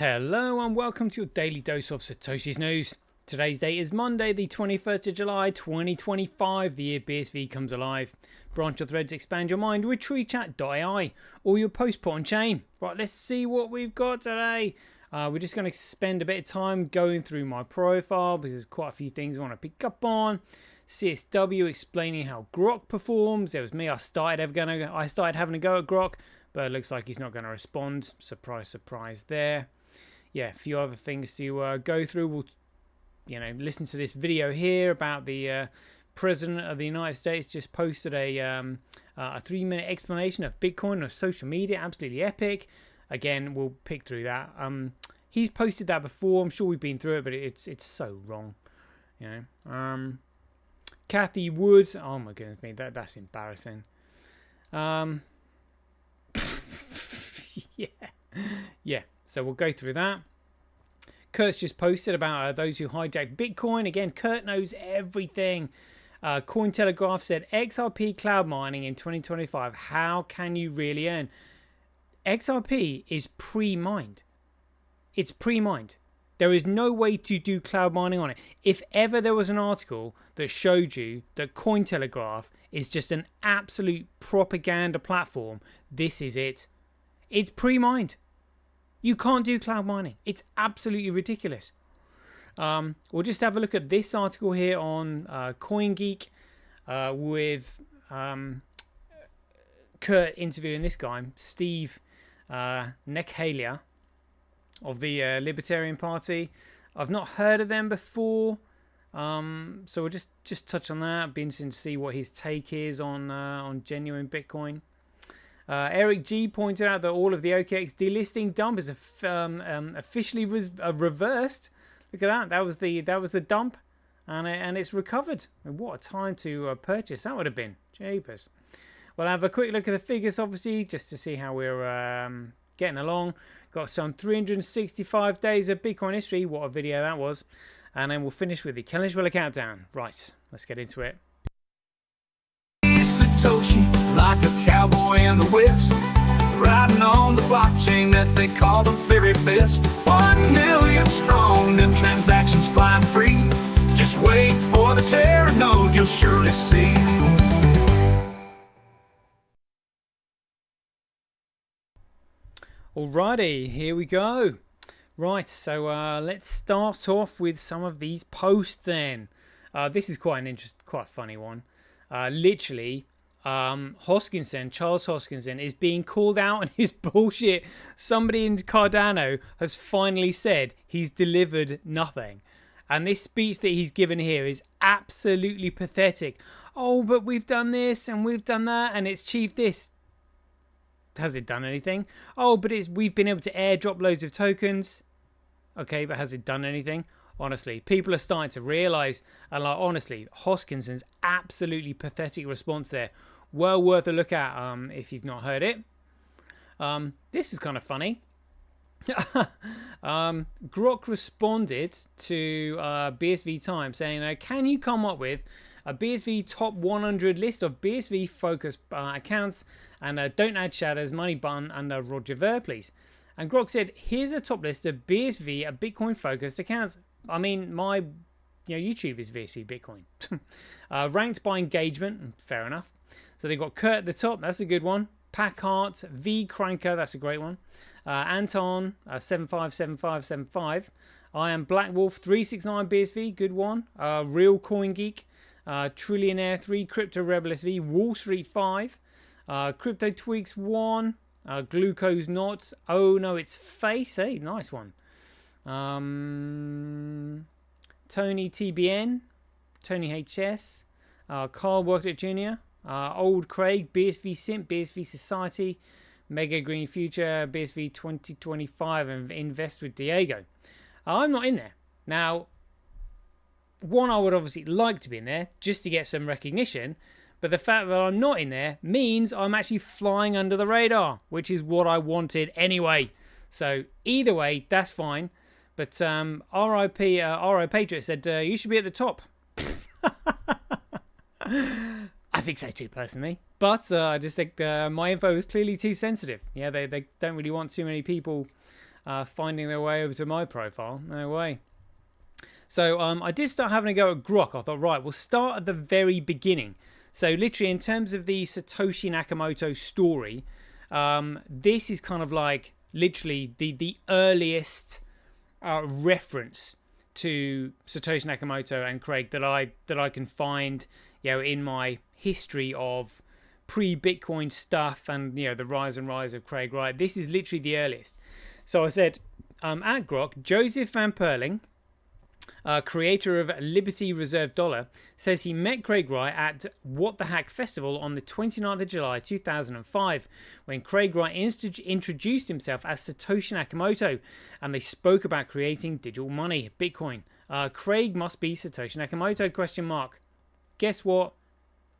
Hello and welcome to your daily dose of Satoshi's news. Today's date is Monday, the 21st of July, 2025, the year BSV comes alive. Branch your threads, expand your mind with treechat.ai or your post put on chain. Right, let's see what we've got today. We're just going to spend a bit of time going through my profile because there's quite a few things I want to pick up on. CSW explaining how Grok performs. It was me, I started having a go at Grok, but it looks like he's not going to respond. Surprise, surprise there. Yeah, a few other things to go through. We'll, listen to this video here about the President of the United States just posted a 3-minute explanation of Bitcoin on social media. Absolutely epic. Again, we'll pick through that. He's posted that before. I'm sure we've been through it, but it's so wrong. Kathy Wood. Oh my goodness me, that's embarrassing. Yeah. So we'll go through that. Kurt's just posted about those who hijacked Bitcoin. Again, Kurt knows everything. Cointelegraph said XRP cloud mining in 2025. How can you really earn? XRP is pre-mined. It's pre-mined. There is no way to do cloud mining on it. If ever there was an article that showed you that Cointelegraph is just an absolute propaganda platform, this is it. It's pre-mined. You can't do cloud mining. It's absolutely ridiculous. We'll just have a look at this article here on CoinGeek with Kurt interviewing this guy, Steve Nekhalia of the Libertarian Party. I've not heard of them before, so we'll just touch on that. It'd be interesting to see what his take is on genuine Bitcoin. Eric G pointed out that all of the OKX delisting dump is officially reversed. Look at that. That was the dump, and it's recovered. What a time to purchase that would have been. Jeepers. We'll have a quick look at the figures, obviously, just to see how we're getting along. Got some 365 days of Bitcoin history. What a video that was. And then we'll finish with the Kellish countdown. Right, let's get into it. Satoshi, like a cowboy in the West, riding on the blockchain that they call the very best. 1 million strong, them transactions flying free. Just wait for the Terra node, you'll surely see. Alrighty, here we go. Right, so let's start off with some of these posts then. This is quite a funny one. Literally, Charles Hoskinson is being called out on his bullshit. Somebody in Cardano has finally said he's delivered nothing. And this speech that he's given here is absolutely pathetic. Oh, but we've done this and we've done that and it's achieved this. Has it done anything? Oh, but we've been able to airdrop loads of tokens. Okay, but has it done anything? Honestly, people are starting to realise, and honestly, Hoskinson's absolutely pathetic response there. Well worth a look at if you've not heard it. This is kind of funny. Grok responded to BSV Time saying, can you come up with a BSV top 100 list of BSV focused accounts and don't add shadows, money button and Roger Ver, please. And Grok said, here's a top list of BSV Bitcoin focused accounts. I mean, my YouTube is BSV Bitcoin. Ranked by engagement, fair enough. So they've got Kurt at the top, that's a good one. Packart, V Cranker, that's a great one. Anton, 757575. I am Black Wolf 369 BSV, good one. Real Coin Geek, Trillionaire 3, Crypto Rebel SV, Wall Street 5, Crypto Tweaks 1, Glucose Not. Oh no, it's Face, hey, nice one. Tony TBN, Tony HS, Carl Worked at Junior, Old Craig, BSV Simp, BSV Society, Mega Green Future, BSV 2025, and Invest with Diego. I'm not in there. Now, one, I would obviously like to be in there just to get some recognition, but the fact that I'm not in there means I'm actually flying under the radar, which is what I wanted anyway. So either way, that's fine. But RIP, RI Patriot said, you should be at the top. I think so too, personally. But I just think my info is clearly too sensitive. Yeah, they don't really want too many people finding their way over to my profile. No way. So I did start having a go at Grok. I thought, right, we'll start at the very beginning. So literally in terms of the Satoshi Nakamoto story, this is kind of like literally the earliest reference to Satoshi Nakamoto and Craig that I can find, in my history of pre-Bitcoin stuff and the rise of Craig. Right, this is literally the earliest. So I said, at Grok, Joseph Van Perling, creator of Liberty Reserve Dollar, says he met Craig Wright at What the Hack Festival on the 29th of July 2005, when Craig Wright introduced himself as Satoshi Nakamoto, and they spoke about creating digital money, Bitcoin. Craig must be Satoshi Nakamoto, ? Guess what?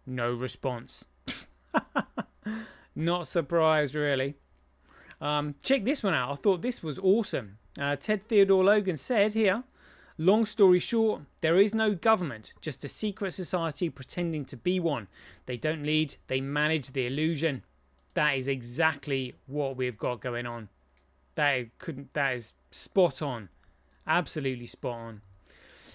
No response. Not surprised, really. Check this one out. I thought this was awesome. Ted Theodore Logan said here, long story short, there is no government, just a secret society pretending to be one. They don't lead, they manage the illusion. That is exactly what we've got going on. That is spot on. Absolutely spot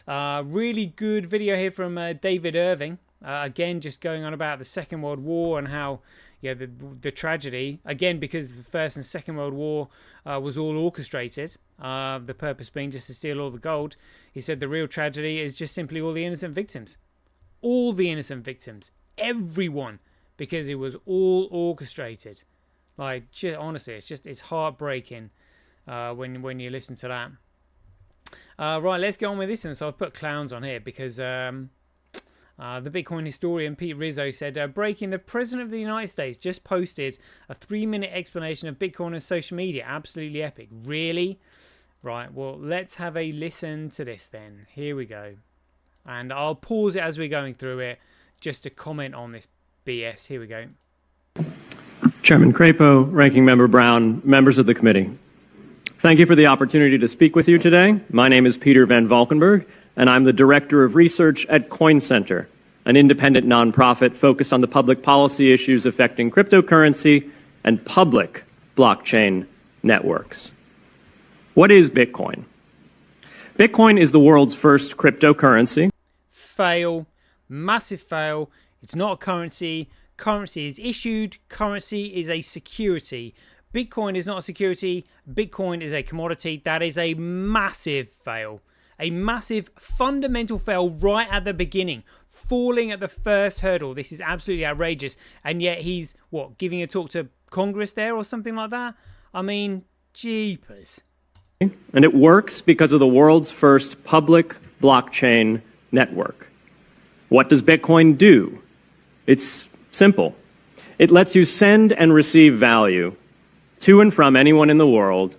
on. Really good video here from David Irving. Again, just going on about the Second World War and how the tragedy, again, because the First and Second World War was all orchestrated, the purpose being just to steal all the gold. He said the real tragedy is just simply all the innocent victims. All the innocent victims. Everyone. Because it was all orchestrated. Like, honestly, it's heartbreaking when you listen to that. Right, let's get on with this. And so I've put clowns on here because... the Bitcoin historian Pete Rizzo said, breaking, the President of the United States just posted a 3-minute explanation of Bitcoin on social media. Absolutely epic. Really? Right, well, let's have a listen to this then. Here we go. And I'll pause it as we're going through it just to comment on this BS. Here we go. Chairman Crapo, Ranking Member Brown, members of the committee. Thank you for the opportunity to speak with you today. My name is Peter Van Valkenburg, and I'm the Director of Research at Coin Center, an independent nonprofit focused on the public policy issues affecting cryptocurrency and public blockchain networks. What is Bitcoin? Bitcoin is the world's first cryptocurrency. Fail. Massive fail. It's not a currency. Currency is issued. Currency is a security. Bitcoin is not a security. Bitcoin is a commodity. That is a massive fail. A massive fundamental fail right at the beginning, falling at the first hurdle. This is absolutely outrageous. And yet he's, giving a talk to Congress there or something like that? I mean, jeepers. And it works because of the world's first public blockchain network. What does Bitcoin do? It's simple. It lets you send and receive value to and from anyone in the world.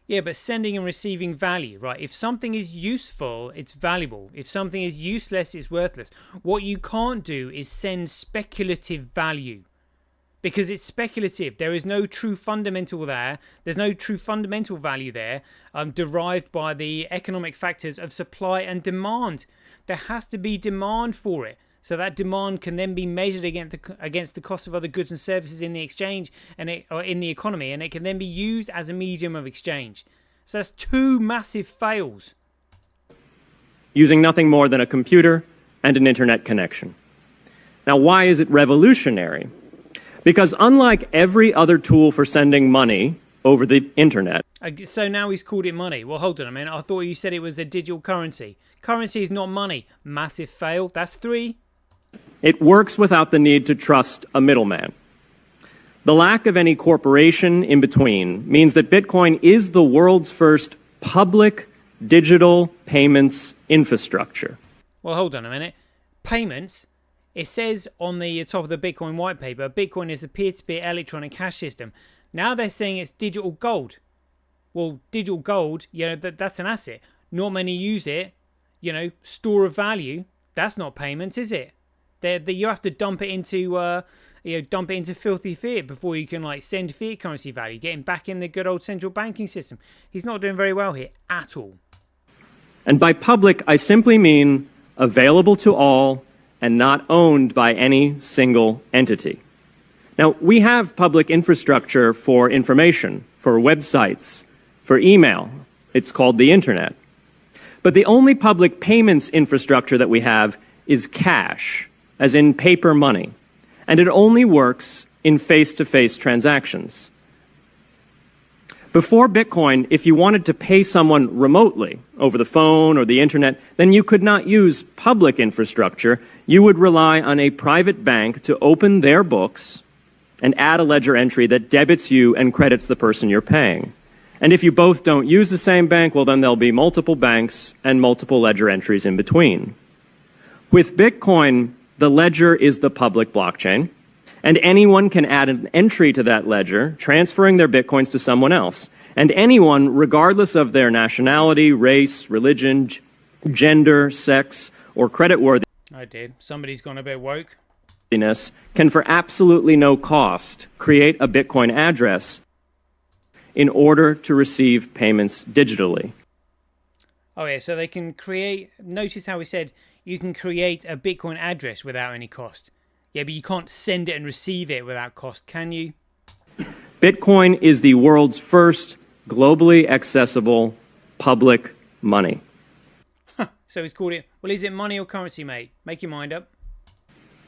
Yeah, but sending and receiving value, right? If something is useful, it's valuable. If something is useless, it's worthless. What you can't do is send speculative value because it's speculative. There is no true fundamental there. There's no true fundamental value there derived by the economic factors of supply and demand. There has to be demand for it. So that demand can then be measured against the cost of other goods and services in the exchange or in the economy, and it can then be used as a medium of exchange. So that's two massive fails. Using nothing more than a computer and an internet connection. Now, why is it revolutionary? Because unlike every other tool for sending money over the internet... So now he's called it money. Well, hold on a minute. I thought you said it was a digital currency. Currency is not money. Massive fail. That's 3. It works without the need to trust a middleman. The lack of any corporation in between means that Bitcoin is the world's first public digital payments infrastructure. Well, hold on a minute. Payments, it says on the top of the Bitcoin white paper, Bitcoin is a peer-to-peer electronic cash system. Now they're saying it's digital gold. Well, digital gold, that's an asset. Not many use it. Store of value. That's not payments, is it? You have to dump it into filthy fiat before you can send fiat currency value, getting back in the good old central banking system. He's not doing very well here at all. And by public, I simply mean available to all and not owned by any single entity. Now, we have public infrastructure for information, for websites, For email, it's called the Internet. But the only public payments infrastructure that we have is cash, as in paper money, and it only works in face-to-face transactions. Before Bitcoin, if you wanted to pay someone remotely over the phone or the internet, then you could not use public infrastructure. You would rely on a private bank to open their books and add a ledger entry that debits you and credits the person you're paying. And if you both don't use the same bank, well, then there'll be multiple banks and multiple ledger entries in between. With Bitcoin, the ledger is the public blockchain, and anyone can add an entry to that ledger, transferring their Bitcoins to someone else. And anyone, regardless of their nationality, race, religion, gender, sex, or creditworthiness, I did. Somebody's gone a bit woke. Can for absolutely no cost create a Bitcoin address in order to receive payments digitally. Oh yeah, so they can create, notice how we said you can create a Bitcoin address without any cost. Yeah, but you can't send it and receive it without cost, can you? Bitcoin is the world's first globally accessible public money. So he's called it, well, is it money or currency, mate? Make your mind up.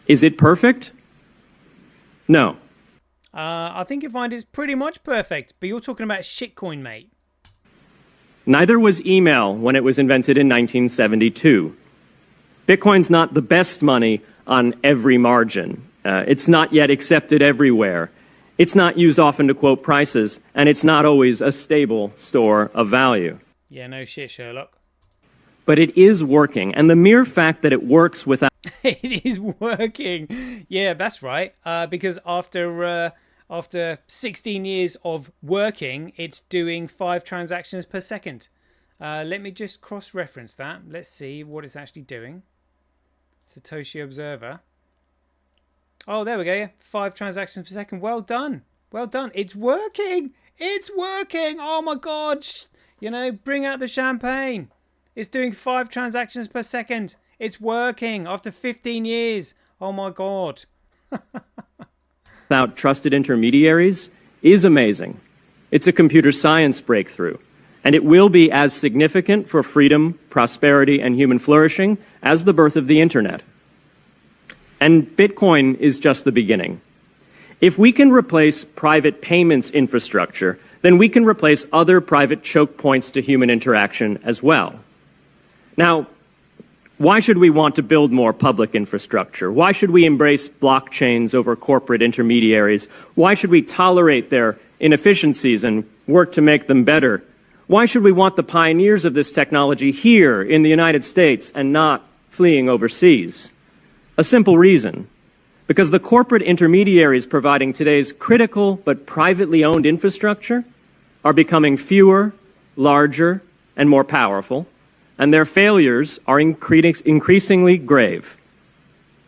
Is it perfect? No. I think you'll find it's pretty much perfect, but you're talking about shitcoin, mate. Neither was email when it was invented in 1972. Bitcoin's not the best money on every margin. It's not yet accepted everywhere. It's not used often to quote prices, and it's not always a stable store of value. Yeah, no shit, Sherlock. But it is working, and the mere fact that it works without... It is working. Yeah, that's right. Because after 16 years of working, it's doing 5 transactions per second. Let me just cross-reference that. Let's see what it's actually doing. Satoshi Observer. Oh, there we go. Yeah. 5 transactions per second. Well done. Well done. It's working. It's working. Oh, my God. You know, bring out the champagne. It's doing 5 transactions per second. It's working after 15 years. Oh, my God. Without trusted intermediaries is amazing. It's a computer science breakthrough, and it will be as significant for freedom, prosperity, and human flourishing as the birth of the internet. And Bitcoin is just the beginning. If we can replace private payments infrastructure, then we can replace other private choke points to human interaction as well. Now, why should we want to build more public infrastructure? Why should we embrace blockchains over corporate intermediaries? Why should we tolerate their inefficiencies and work to make them better? Why should we want the pioneers of this technology here in the United States and not fleeing overseas? A simple reason. Because the corporate intermediaries providing today's critical but privately owned infrastructure are becoming fewer, larger, and more powerful, and their failures are increasingly grave.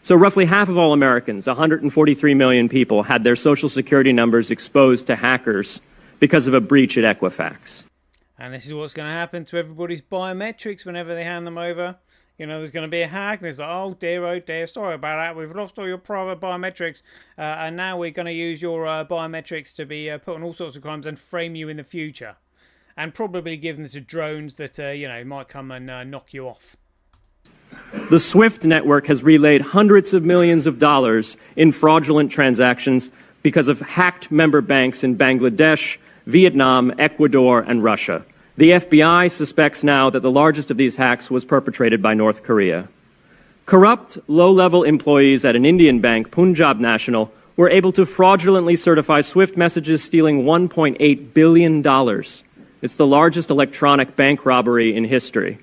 So roughly half of all Americans, 143 million people, had their Social Security numbers exposed to hackers because of a breach at Equifax. And this is what's going to happen to everybody's biometrics whenever they hand them over. You know, there's going to be a hack, and it's like, oh dear, sorry about that. We've lost all your private biometrics, and now we're going to use your biometrics to be put on all sorts of crimes and frame you in the future. And probably give them to drones that, you know, might come and knock you off. The SWIFT network has relayed hundreds of millions of dollars in fraudulent transactions because of hacked member banks in Bangladesh, Vietnam, Ecuador, and Russia. The FBI suspects now that the largest of these hacks was perpetrated by North Korea. Corrupt, low-level employees at an Indian bank, Punjab National, were able to fraudulently certify SWIFT messages, stealing $1.8 billion. It's the largest electronic bank robbery in history.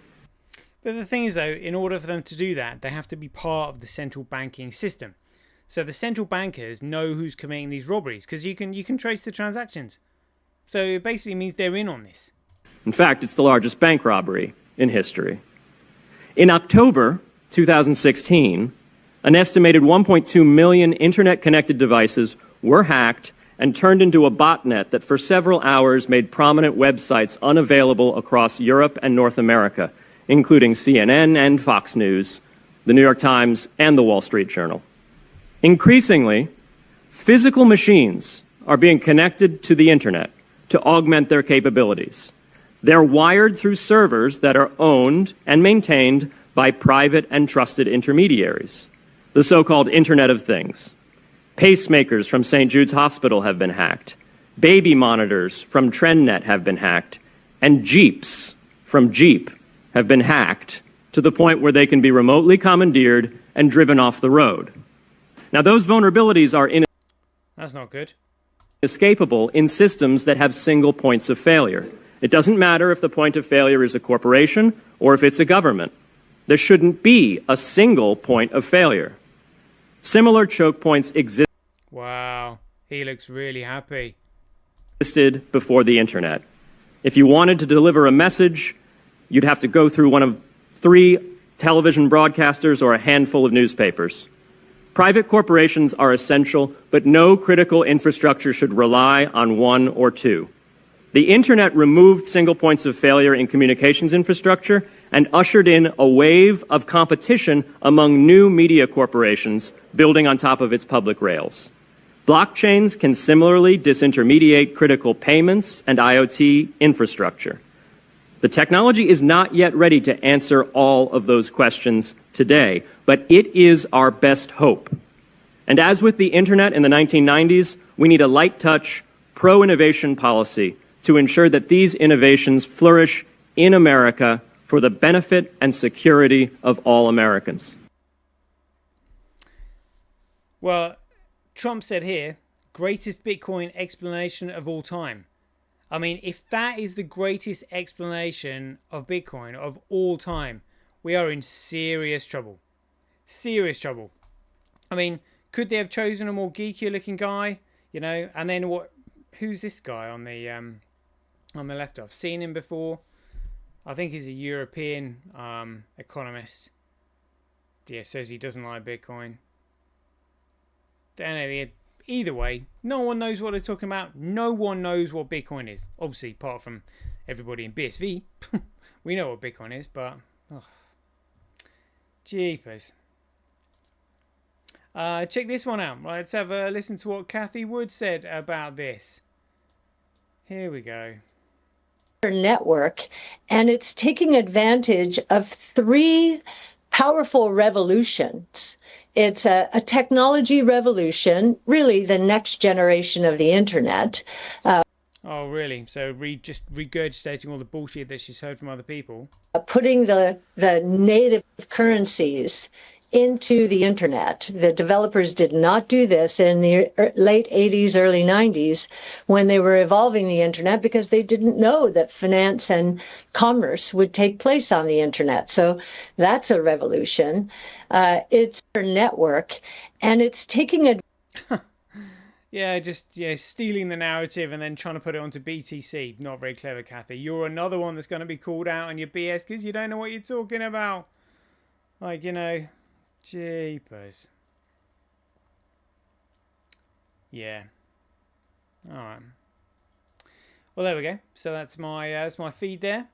But the thing is, though, in order for them to do that, they have to be part of the central banking system. So the central bankers know who's committing these robberies because you can trace the transactions. So it basically means they're in on this. In fact, it's the largest bank robbery in history. In October 2016, an estimated 1.2 million internet-connected devices were hacked and turned into a botnet that for several hours made prominent websites unavailable across Europe and North America, including CNN and Fox News, the New York Times, and the Wall Street Journal. Increasingly, physical machines are being connected to the internet to augment their capabilities. They're wired through servers that are owned and maintained by private and trusted intermediaries, the so-called Internet of Things. Pacemakers from St. Jude's Hospital have been hacked. Baby monitors from TrendNet have been hacked. And Jeeps from Jeep have been hacked to the point where they can be remotely commandeered and driven off the road. Now, those vulnerabilities are That's not good. inescapable in systems that have single points of failure. It doesn't matter if the point of failure is a corporation or if it's a government. There shouldn't be a single point of failure. Similar choke points Wow, he looks really happy. existed before the internet. If you wanted to deliver a message, you'd have to go through one of 3 television broadcasters or a handful of newspapers. Private corporations are essential, but no critical infrastructure should rely on 1 or 2. The internet removed single points of failure in communications infrastructure and ushered in a wave of competition among new media corporations building on top of its public rails. Blockchains can similarly disintermediate critical payments and IoT infrastructure. The technology is not yet ready to answer all of those questions today, but it is our best hope. And as with the internet in the 1990s, we need a light touch, pro-innovation policy to ensure that these innovations flourish in America for the benefit and security of all Americans. Well, Trump said here, greatest Bitcoin explanation of all time. I mean, if that is the greatest explanation of Bitcoin of all time, we are in serious trouble. Serious trouble. I mean, could they have chosen a more geekier looking guy? You know, and then what? Who's this guy on the left? I've seen him before. I think he's a European economist. Yeah, says he doesn't like Bitcoin. Anyway, either way, no one knows what they're talking about. No one knows what Bitcoin is. Obviously, apart from everybody in BSV. We know what Bitcoin is, but... Oh, jeepers. Check this one out. Let's have a listen to what Kathy Wood said about this. Here we go. Network, and it's taking advantage of 3 powerful revolutions. It's a technology revolution, really the next generation of the internet. Oh, really? So just regurgitating all the bullshit that she's heard from other people. Putting the native currencies into the internet. The developers did not do this in the late 80s, early 90s when they were evolving the internet because they didn't know that finance and commerce would take place on the internet. So that's a revolution. It's a network, and it's taking a... Yeah, just stealing the narrative and then trying to put it onto BTC. Not very clever, Kathy. You're another one that's going to be called out on your BS because you don't know what you're talking about. Like, you know... Jeepers. Yeah. All right. Well, there we go. So that's my feed there.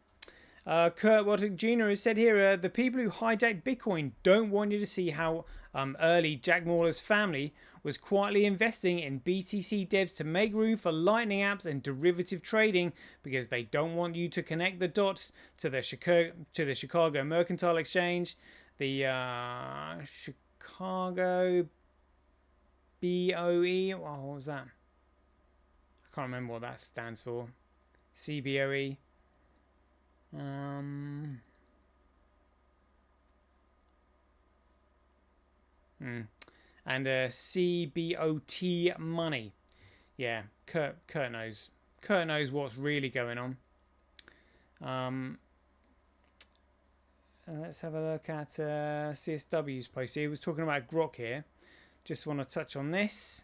Kurt Waddick Jr. has said here, the people who hijacked Bitcoin don't want you to see how early Jack Mallers' family was quietly investing in BTC devs to make room for Lightning apps and derivative trading because they don't want you to connect the dots to the Chicago Mercantile Exchange, the Chicago BOE. Oh, what was that? I can't remember what that stands for. CBOE. And CBOT money. Yeah, Kurt knows. Kurt knows what's really going on. Let's have a look at CSW's post here. He was talking about Grok here. Just want to touch on this.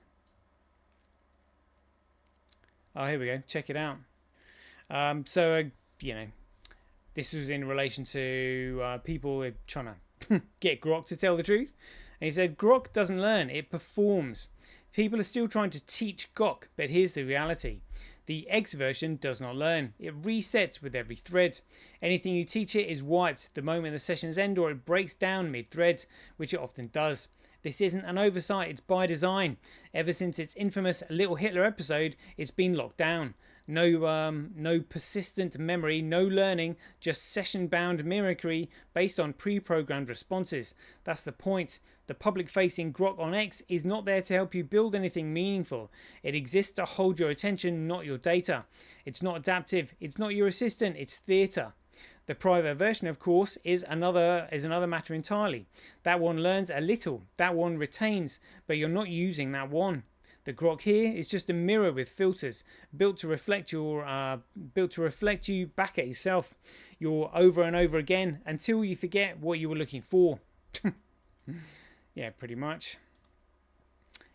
Oh, here we go. Check it out. You know, this was in relation to people trying to get Grok to tell the truth. And he said, Grok doesn't learn, it performs. People are still trying to teach Grok, but here's the reality. The X version does not learn. It resets with every thread. Anything you teach it is wiped the moment the sessions end or it breaks down mid-thread, which it often does. This isn't an oversight, it's by design. Ever since its infamous Little Hitler episode, it's been locked down. No persistent memory, no learning, just session-bound mimicry based on pre-programmed responses. That's the point. The public-facing Grok on X is not there to help you build anything meaningful. It exists to hold your attention, not your data. It's not adaptive. It's not your assistant. It's theatre. The private version, of course, is another matter entirely. That one learns a little. That one retains, but you're not using that one. The Grok here is just a mirror with filters built to reflect you back at yourself. You're over and over again until you forget what you were looking for. Yeah, pretty much.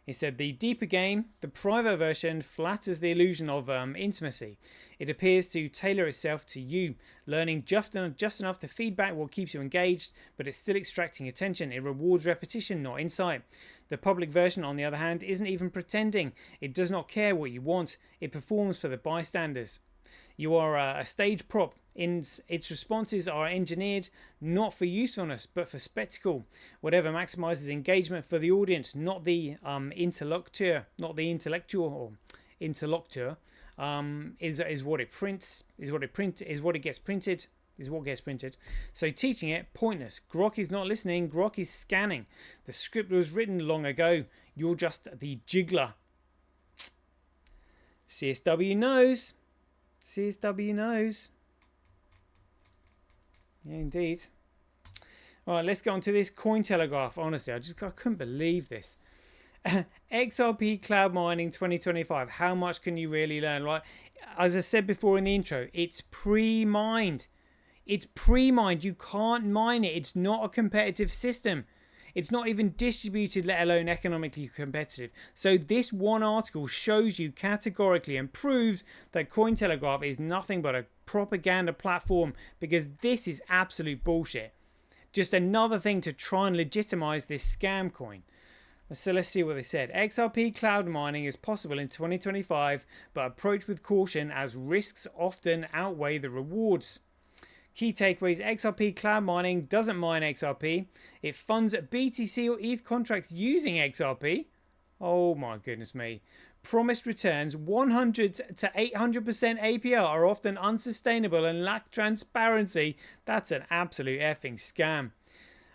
He said the deeper game, the private version, flatters the illusion of intimacy. It appears to tailor itself to you, learning just enough to feedback what keeps you engaged, but it's still extracting attention. It rewards repetition, not insight. The public version, on the other hand, isn't even pretending. It does not care what you want. It performs for the bystanders. You are a stage prop. Its responses are engineered not for usefulness but for spectacle. Whatever maximizes engagement for the audience, not the interlocutor, not the intellectual or interlocutor, is what it prints, is what gets printed. So teaching it, pointless. Grok is not listening. Grok is scanning. The script was written long ago. You're just the jiggler. CSW knows. CSW knows. Yeah, indeed. All right, let's get on to this Cointelegraph. Honestly, I couldn't believe this. XRP cloud mining 2025. How much can you really learn? Right, as I said before in the intro, it's pre-mined. It's pre-mined. You can't mine it. It's not a competitive system. It's not even distributed, let alone economically competitive. So this one article shows you categorically and proves that Cointelegraph is nothing but a propaganda platform, because this is absolute bullshit. Just another thing to try and legitimize this scam coin. So let's see what they said. XRP cloud mining is possible in 2025, but approach with caution as risks often outweigh the rewards. Key takeaways: XRP cloud mining doesn't mine XRP. It funds BTC or ETH contracts using XRP. Oh my goodness me. Promised returns 100 to 800% APR are often unsustainable and lack transparency. That's an absolute effing scam.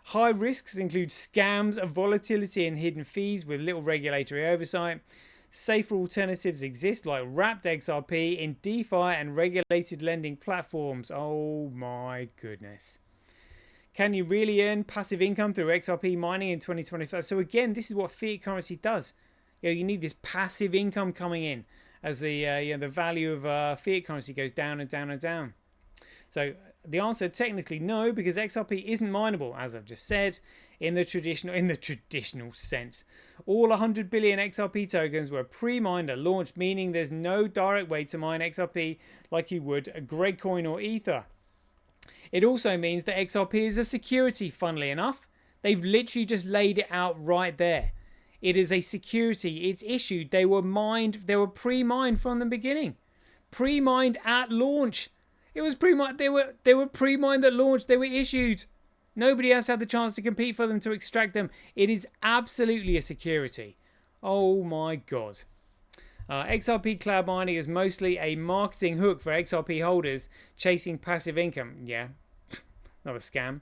High risks include scams, volatility and hidden fees with little regulatory oversight. Safer alternatives exist like wrapped XRP in DeFi and regulated lending platforms. Oh my goodness. Can you really earn passive income through XRP mining in 2025? So again, this is what fiat currency does. You need this passive income coming in as the value of fiat currency goes down and down and down. So the answer, technically no, because XRP isn't mineable, as I've just said, in the traditional sense. All 100 billion XRP tokens were pre-mined at launch, meaning there's no direct way to mine XRP like you would a Gregcoin or Ether. It also means that XRP is a security, funnily enough. They've literally just laid it out right there. It is a security. It's issued. They were pre-mined from the beginning. Pre-mined at launch. It was pre-mined. They were pre-mined at launch. They were issued. Nobody else had the chance to compete for them to extract them. It is absolutely a security. Oh my god. XRP cloud mining is mostly a marketing hook for XRP holders chasing passive income. Yeah, not a scam.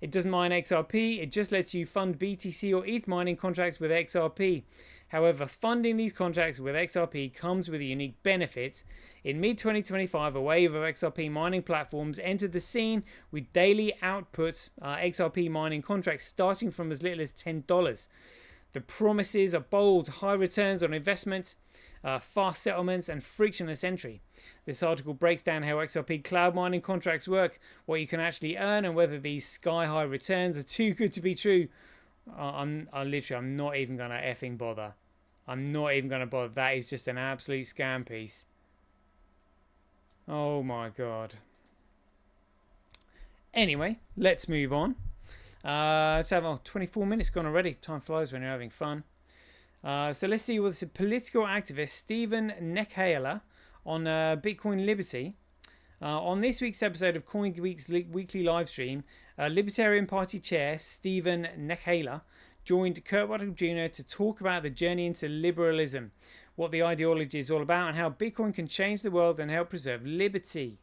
It doesn't mine XRP, it just lets you fund BTC or ETH mining contracts with XRP. However, funding these contracts with XRP comes with a unique benefit. In mid-2025, a wave of XRP mining platforms entered the scene with daily output XRP mining contracts starting from as little as $10. The promises are bold: high returns on investment, fast settlements and frictionless entry. This article breaks down how XRP cloud mining contracts work, what you can actually earn, and whether these sky-high returns are too good to be true. I'm not even going to effing bother. I'm not even going to bother. That is just an absolute scam piece. Oh my god. Anyway, let's move on. Let's have 24 minutes gone already. Time flies when you're having fun. So let's see what the political activist Stephen Nechaila on Bitcoin Liberty. On this week's episode of CoinGeek's weekly live stream, Libertarian Party chair Stephen Nechaila joined Kurt Buttlick Jr. to talk about the journey into liberalism. what the ideology is all about, and how Bitcoin can change the world and help preserve liberty.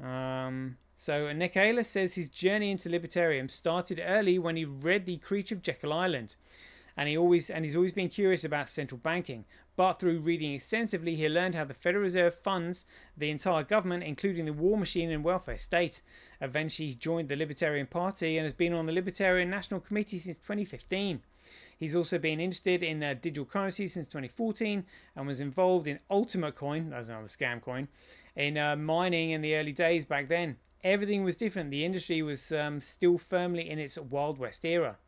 So Nikhaila says his journey into libertarianism started early when he read The Creature of Jekyll Island, and he's always been curious about central banking. But through reading extensively, he learned how the Federal Reserve funds the entire government, including the war machine and welfare state. Eventually, he joined the Libertarian Party and has been on the Libertarian National Committee since 2015. He's also been interested in digital currency since 2014 and was involved in Ultimate Coin, that's another scam coin, in mining in the early days back then. Everything was different. The industry was still firmly in its Wild West era.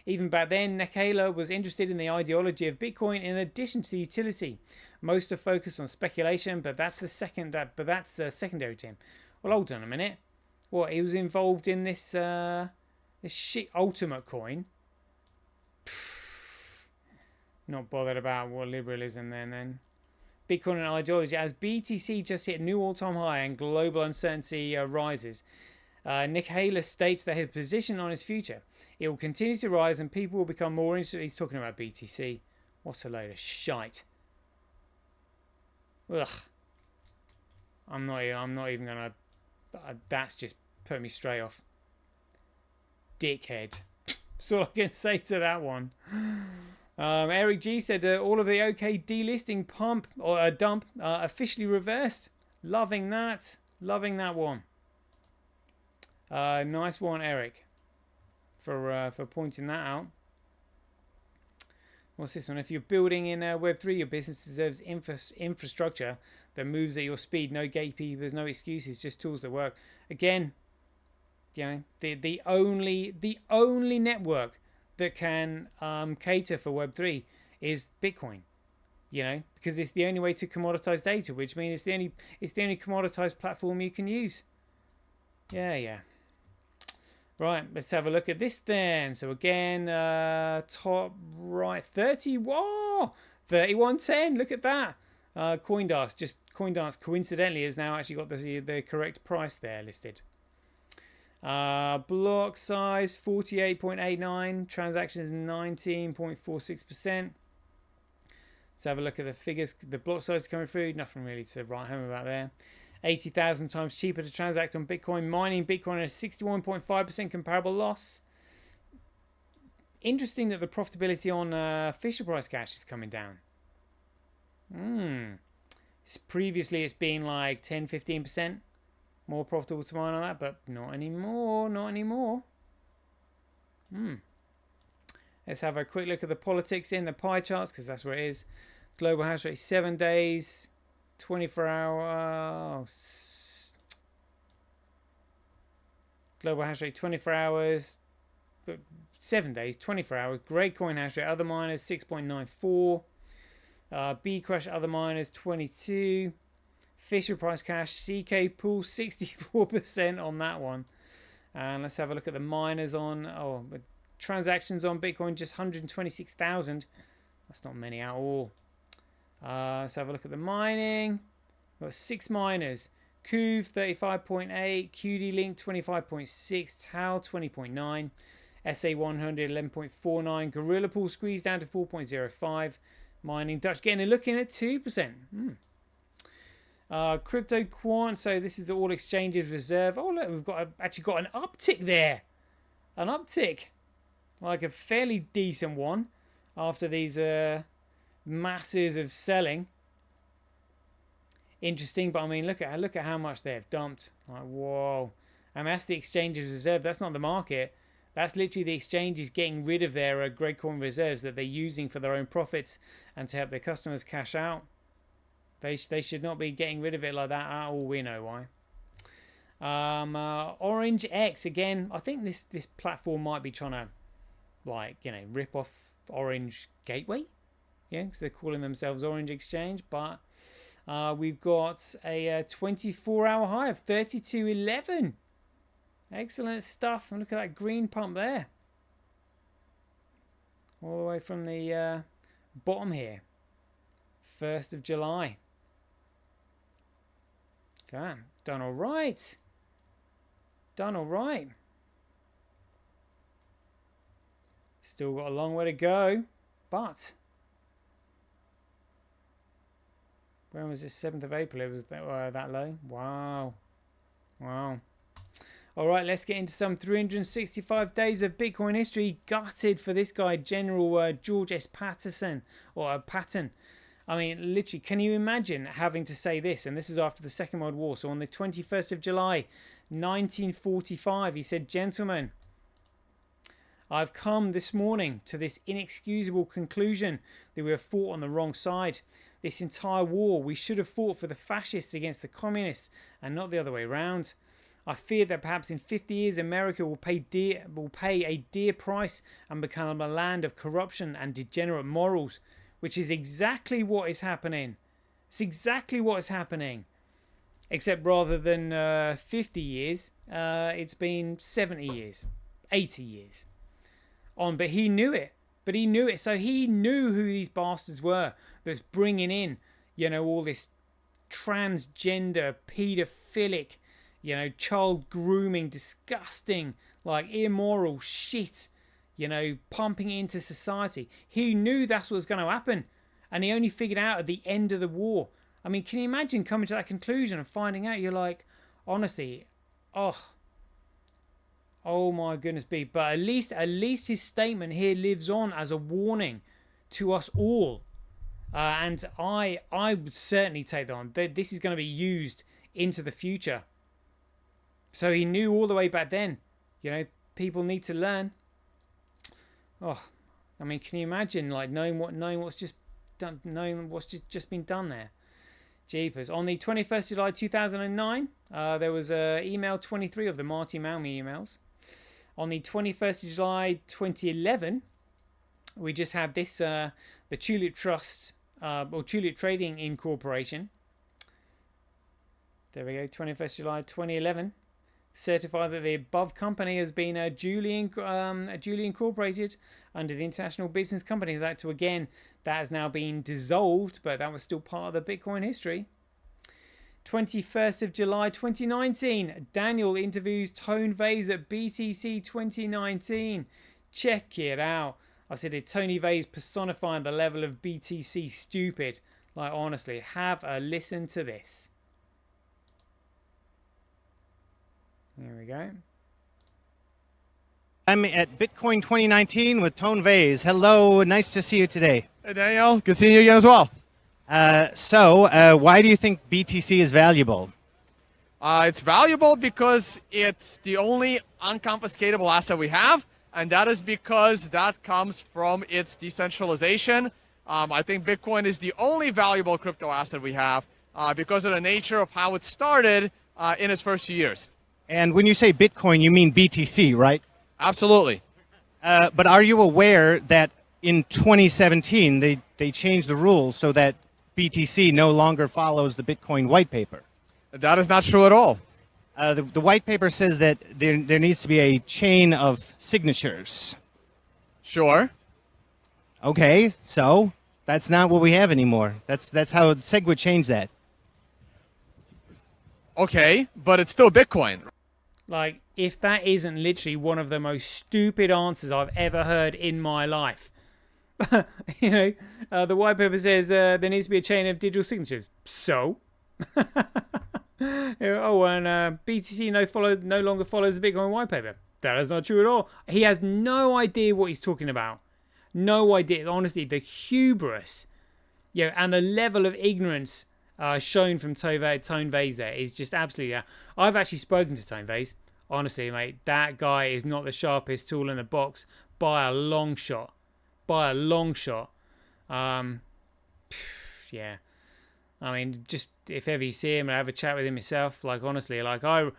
Even back then, Nikhaila was interested in the ideology of Bitcoin in addition to the utility. Most are focused on speculation, but that's secondary to him. Well, hold on a minute. What, he was involved in this shit Ultimate Coin? Pfft. Not bothered about what liberalism then. Bitcoin and ideology. As BTC just hit a new all-time high and global uncertainty rises, Nikhaila states that his position on its future, it will continue to rise and people will become more interested. He's talking about BTC. What a load of shite. Ugh. I'm not even gonna. That's just put me straight off. Dickhead. That's all I can say to that one. Eric G said all of the OK delisting dump officially reversed. Loving that. Loving that one. Nice one, Eric, for pointing that out. What's this one? If you're building in Web3, your business deserves infrastructure that moves at your speed. No gatekeepers, no excuses, just tools that work. Again, you know, the only network that can cater for Web3 is Bitcoin. You know, because it's the only way to commoditize data, which means it's the only commoditized platform you can use. Yeah. Right, let's have a look at this then. So again, top right, 3110. Look at that. CoinDance coincidentally has now actually got the correct price there listed. Block size 48.89, transactions 19.46%. Let's have a look at the figures. The block size coming through, nothing really to write home about there. 80,000 times cheaper to transact on Bitcoin. Mining Bitcoin at a 61.5% comparable loss. Interesting that the profitability on Fisher Price Cash is coming down. Previously it's been like 10-15% more profitable to mine on that, but not anymore. Let's have a quick look at the politics in the pie charts, because that's where it is. Global hash rate 7 days. 24 hour global hash rate 24 hours, but 7 days, 24 hours. Great coin hash rate, other miners 6.94. Bcrush other miners 22. Fisher Price Cash CK pool 64% on that one. And let's have a look at the miners on transactions on Bitcoin, just 126,000. That's not many at all. Let's have a look at the mining. We've got 6 miners. Kuv 35.8, QD Link 25.6, Tau 20.9, SA100 11.49, Gorilla Pool squeezed down to 4.05. Mining Dutch looking at 2%. Crypto Quant, so this is the all exchanges reserve. Oh look, we've actually got an uptick there. An uptick. Like a fairly decent one after these masses of selling. Interesting, but I mean, look at how much they've dumped. Like, whoa. And that's the exchanges reserve. That's not the market. That's literally the exchanges getting rid of their great coin reserves that they're using for their own profits and to help their customers cash out. They should not be getting rid of it like that at all. We know why. Orange X again. I think this platform might be trying to, like, you know, rip off Orange Gateway. Yeah, because they're calling themselves Orange Exchange, but we've got a 24-hour high of 32.11. Excellent stuff. And look at that green pump there. All the way from the bottom here. 1st of July. Okay, done all right. Done all right. Still got a long way to go, but When was this? 7th of April. It was that low. Wow. Wow. All right, let's get into some 365 days of Bitcoin history. Gutted for this guy, General George S. Patterson, or Patton. I mean, literally, can you imagine having to say this? And this is after the Second World War. So on the 21st of July, 1945, he said, "Gentlemen, I've come this morning to this inexcusable conclusion that we have fought on the wrong side. This entire war, we should have fought for the fascists against the communists and not the other way around. I fear that perhaps in 50 years America will pay a dear price and become a land of corruption and degenerate morals," which is exactly what is happening. It's exactly what is happening. Except rather than 50 years, it's been 70 years, 80 years on. But he knew it. So he knew who these bastards were that's bringing in, all this transgender, paedophilic, child grooming, disgusting, like immoral shit, pumping into society. He knew that's what was going to happen. And he only figured out at the end of the war. I mean, can you imagine coming to that conclusion and finding out? You're like, honestly, oh my goodness me. But at least his statement here lives on as a warning to us all. And I would certainly take that on. This is going to be used into the future. So he knew all the way back then, people need to learn. Oh, I mean, can you imagine like knowing what's just been done there? Jeepers. On the 21st of July 2009, there was email 23 of the Marty Malmy emails. On the 21st of July 2011, we just had this, the Tulip Trust, or Tulip Trading Incorporation. There we go, 21st July 2011. Certify that the above company has been duly incorporated under the International Business Companies Act. So again, that has now been dissolved, but that was still part of the Bitcoin history. 21st of July 2019, Daniel interviews Tone Vays at BTC 2019. Check it out. I said, did Tony Vays personifying the level of BTC stupid? Like, honestly, have a listen to this. There we go. I'm at Bitcoin 2019 with Tone Vays. Hello, nice to see you today. Hey, Daniel. Good seeing you again as well. So, why do you think BTC is valuable? It's valuable because it's the only unconfiscatable asset we have, and that is because that comes from its decentralization. I think Bitcoin is the only valuable crypto asset we have because of the nature of how it started in its first few years. And when you say Bitcoin, you mean BTC, right? Absolutely. But are you aware that in 2017, they changed the rules so that BTC no longer follows the Bitcoin white paper? That is not true at all. The white paper says that there needs to be a chain of signatures. Sure. Okay, so that's not what we have anymore. That's how SegWit changed that. Okay, but it's still Bitcoin. Like, if that isn't literally one of the most stupid answers I've ever heard in my life. The white paper says there needs to be a chain of digital signatures. So? BTC no longer follows the Bitcoin white paper. That is not true at all. He has no idea what he's talking about. No idea. Honestly, the hubris, and the level of ignorance shown from Tone Vays there is just absolutely. I've actually spoken to Tone Vays. Honestly, mate, that guy is not the sharpest tool in the box by a long shot. By a long shot. Yeah. I mean, just if ever you see him and have a chat with him yourself, like, honestly, like, I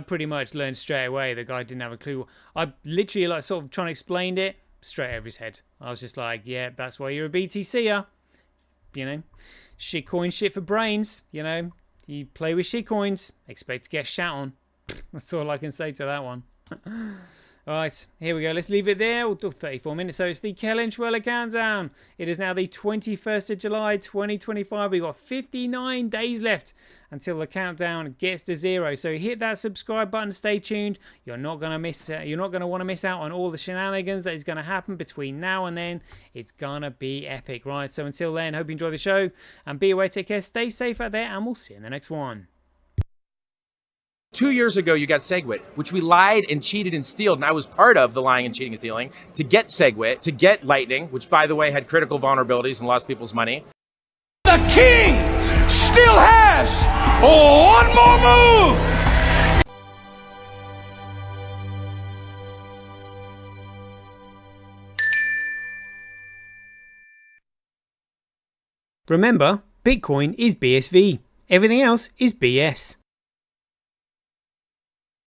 pretty much learned straight away the guy didn't have a clue. I literally, like, sort of trying to explain it straight over his head. I was just like, yeah, that's why you're a BTCer. Shitcoin shit for brains, You play with shitcoins, expect to get shat on. That's all I can say to that one. Alright, here we go. Let's leave it there. We'll do 34 minutes. So it's the Kellenschweller countdown. It is now the 21st of July, 2025. We've got 59 days left until the countdown gets to 0. So hit that subscribe button. Stay tuned. You're not going to want to miss out on all the shenanigans that is going to happen between now and then. It's going to be epic, right? So until then, hope you enjoy the show. And be aware, take care, stay safe out there, and we'll see you in the next one. 2 years ago, you got SegWit, which we lied and cheated and stealed, and I was part of the lying and cheating and stealing to get SegWit, to get Lightning, which, by the way, had critical vulnerabilities and lost people's money. The king still has one more move. Remember, Bitcoin is BSV. Everything else is BS.